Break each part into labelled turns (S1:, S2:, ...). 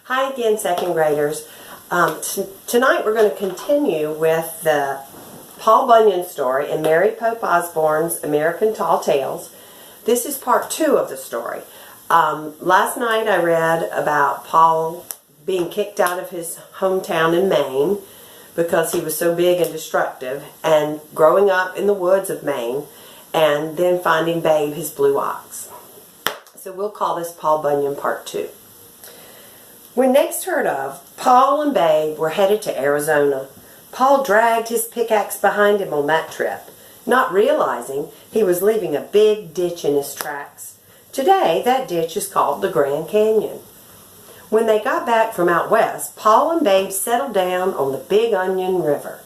S1: Hi again, second graders. Tonight we're going to continue with the Paul Bunyan story in Mary Pope Osborne's American Tall Tales. This is part 2 of the story. Last night I read about Paul being kicked out of his hometown in Maine because he was so big and destructive, and growing up in the woods of Maine, and then finding Babe, his blue ox. So we'll call this Paul Bunyan part 2. When next heard of, Paul and Babe were headed to Arizona. Paul dragged his pickaxe behind him on that trip, not realizing he was leaving a big ditch in his tracks. Today, that ditch is called the Grand Canyon. When they got back from out west, Paul and Babe settled down on the Big Onion River.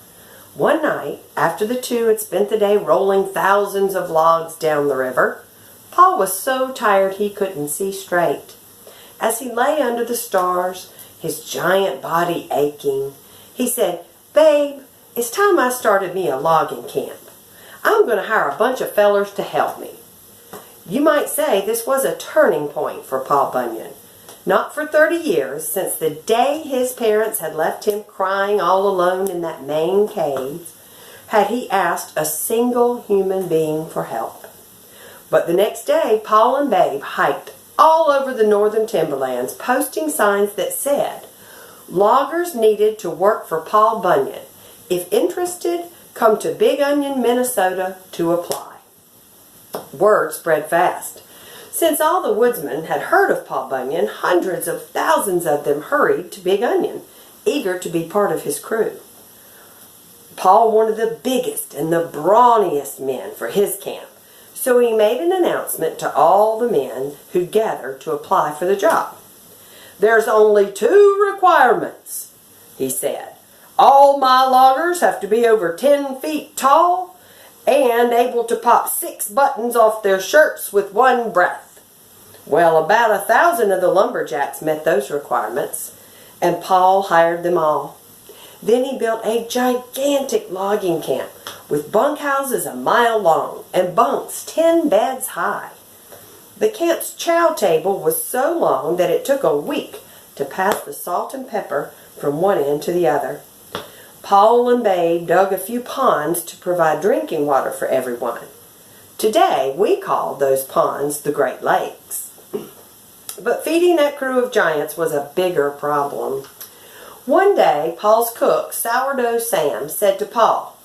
S1: One night, after the two had spent the day rolling thousands of logs down the river, Paul was so tired he couldn't see straight. As he lay under the stars, his giant body aching, he said, "Babe, it's time I started me a logging camp. I'm going to hire a bunch of fellers to help me." You might say this was a turning point for Paul Bunyan. Not for 30 years, since the day his parents had left him crying all alone in that Maine cave, had he asked a single human being for help. But the next day, Paul and Babe hiked all over the northern timberlands, posting signs that said, "Loggers needed to work for Paul Bunyan. If interested, come to Big Onion, Minnesota to apply." Word spread fast. Since all the woodsmen had heard of Paul Bunyan, hundreds of thousands of them hurried to Big Onion, eager to be part of his crew. Paul wanted the biggest and the brawniest men for his camp, so he made an announcement to all the men who gathered to apply for the job. "There's only 2 requirements," he said. "All my loggers have to be over 10 feet tall and able to pop 6 buttons off their shirts with one breath." Well, about 1,000 of the lumberjacks met those requirements, and Paul hired them all. Then he built a gigantic logging camp with bunkhouses a mile long and bunks 10 beds high. The camp's chow table was so long that it took a week to pass the salt and pepper from one end to the other. Paul and Babe dug a few ponds to provide drinking water for everyone. Today, we call those ponds the Great Lakes. But feeding that crew of giants was a bigger problem. One day, Paul's cook, Sourdough Sam, said to Paul,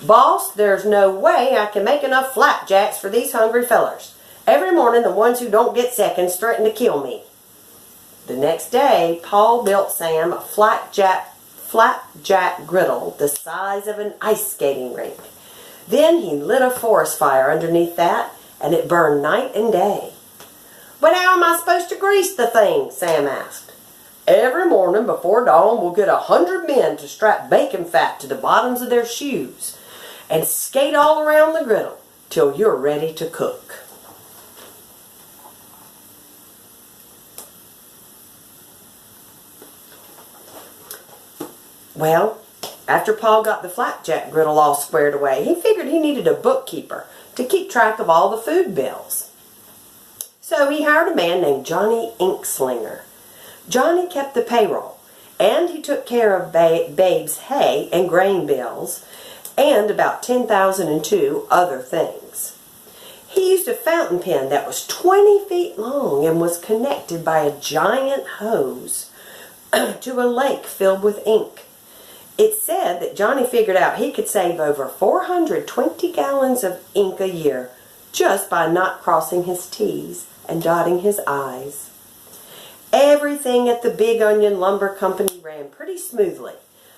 S1: "Boss, there's no way I can make enough flapjacks for these hungry fellers. Every morning, the ones who don't get seconds threaten to kill me." The next day, Paul built Sam a flapjack griddle the size of an ice skating rink. Then he lit a forest fire underneath that, and it burned night and day. "But how am I supposed to grease the thing?" Sam asked. "Every morning before dawn we'll get 100 men to strap bacon fat to the bottoms of their shoes and skate all around the griddle till you're ready to cook." Well, after Paul got the flapjack griddle all squared away, he figured he needed a bookkeeper to keep track of all the food bills. So he hired a man named Johnny Inkslinger. Johnny kept the payroll, and he took care of Babe's hay and grain bills, and about 10,002 other things. He used a fountain pen that was 20 feet long and was connected by a giant hose to a lake filled with ink. It's said that Johnny figured out he could save over 420 gallons of ink a year just by not crossing his T's and dotting his I's. Everything at the Big Onion Lumber Company ran pretty smoothly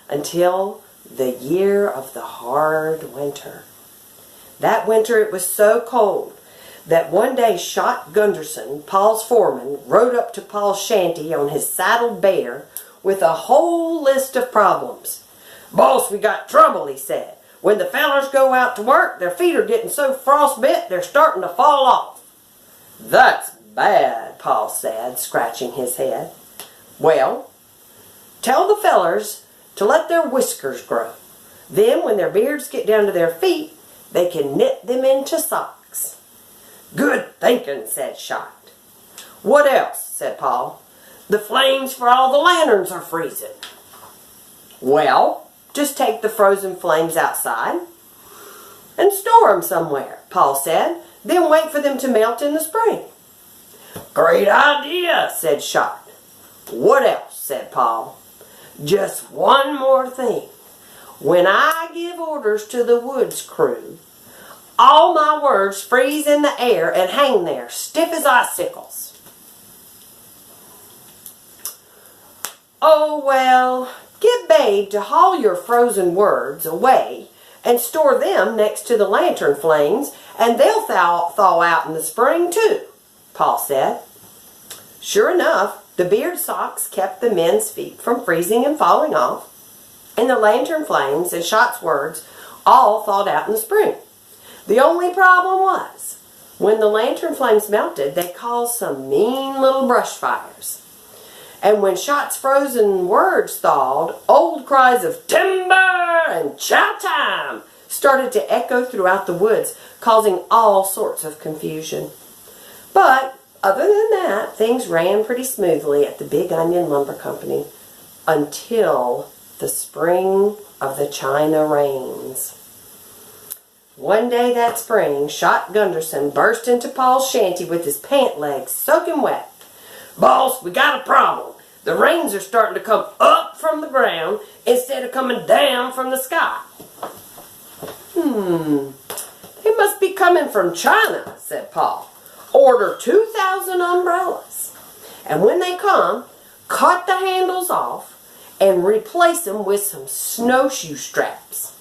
S1: until the year of the hard winter. That winter it was so cold that one day Shot Gunderson, Paul's foreman, rode up to Paul's shanty on his saddled bear with a whole list of problems. "Boss, we got trouble," he said. "When the fellers go out to work, their feet are getting so frostbit they're starting to fall off." "That's bad," Paul said, scratching his head. "Well, tell the fellers to let their whiskers grow. Then when their beards get down to their feet, they can knit them into socks." "Good thinking," said Shot. "What else?" said Paul. The flames for all the lanterns are freezing. Well, just take the frozen flames outside and store them somewhere, Paul said. Then wait for them to melt in the spring. Great idea, said Shot. What else, said Paul. Just one more thing. When I give orders to the woods crew, all my words freeze in the air and hang there, stiff as icicles. Oh, well, get Babe to haul your frozen words away and store them next to the lantern flames, and they'll thaw out in the spring, too, Paul said. Sure enough, the beard socks kept the men's feet from freezing and falling off, and the lantern flames and Shot's words all thawed out in the spring. The only problem was, when the lantern flames melted, they caused some mean little brush fires. And when Shot's frozen words thawed, old cries of timber and chow time started to echo throughout the woods, causing all sorts of confusion. But other than that, things ran pretty smoothly at the Big Onion Lumber Company until the spring of the China rains. One day that spring, Shot Gunderson burst into Paul's shanty with his pant legs soaking wet. Boss, we got a problem. The rains are starting to come up from the ground instead of coming down from the sky. They must be coming from China, said Paul. Order 2,000 umbrellas. And when they come, cut the handles off and replace them with some snowshoe straps.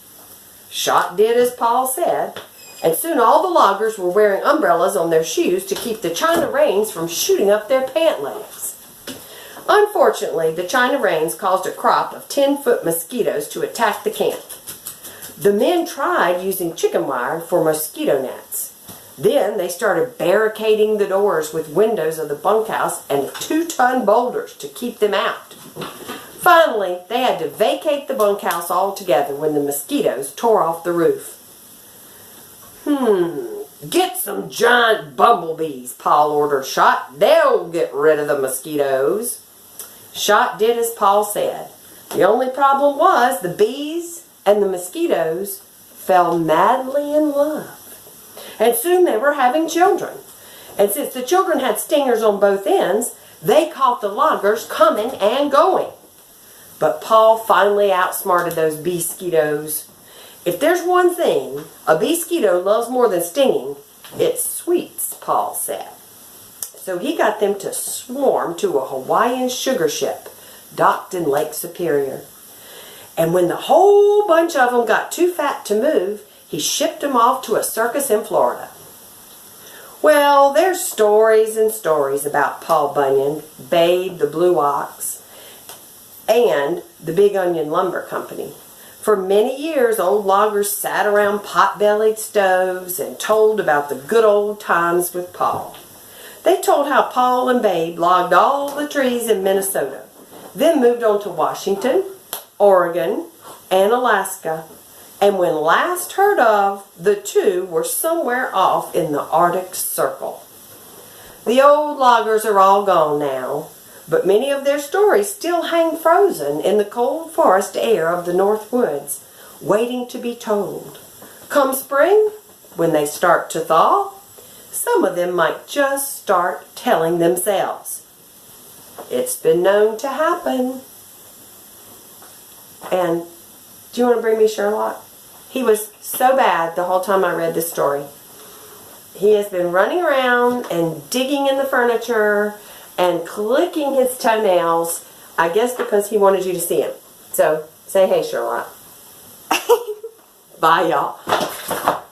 S1: Shot did as Paul said, and soon all the loggers were wearing umbrellas on their shoes to keep the China rains from shooting up their pant legs. Unfortunately, the China rains caused a crop of 10-foot mosquitoes to attack the camp. The men tried using chicken wire for mosquito nets. Then they started barricading the doors with windows of the bunkhouse and 2-ton boulders to keep them out. Finally, they had to vacate the bunkhouse altogether when the mosquitoes tore off the roof. Get some giant bumblebees, Paul ordered Shot. They'll get rid of the mosquitoes. Shot did as Paul said. The only problem was the bees and the mosquitoes fell madly in love. And soon they were having children. And since the children had stingers on both ends, they caught the loggers coming and going. But Paul finally outsmarted those bee-skeetos. If there's one thing a bee-skeeto loves more than stinging, it's sweets, Paul said. So he got them to swarm to a Hawaiian sugar ship docked in Lake Superior. And when the whole bunch of them got too fat to move, he shipped them off to a circus in Florida. Well, there's stories and stories about Paul Bunyan, Babe the Blue Ox, and the Big Onion Lumber Company. For many years, old loggers sat around pot-bellied stoves and told about the good old times with Paul. They told how Paul and Babe logged all the trees in Minnesota, then moved on to Washington, Oregon, and Alaska, and when last heard of, the two were somewhere off in the Arctic Circle. The old loggers are all gone now, but many of their stories still hang frozen in the cold forest air of the North Woods, waiting to be told. Come spring, when they start to thaw, some of them might just start telling themselves. It's been known to happen. And do you want to bring me Sherlock? He was so bad the whole time I read this story. He has been running around and digging in the furniture and clicking his toenails, I guess because he wanted you to see him. So, say hey, Sherlock. Bye, y'all.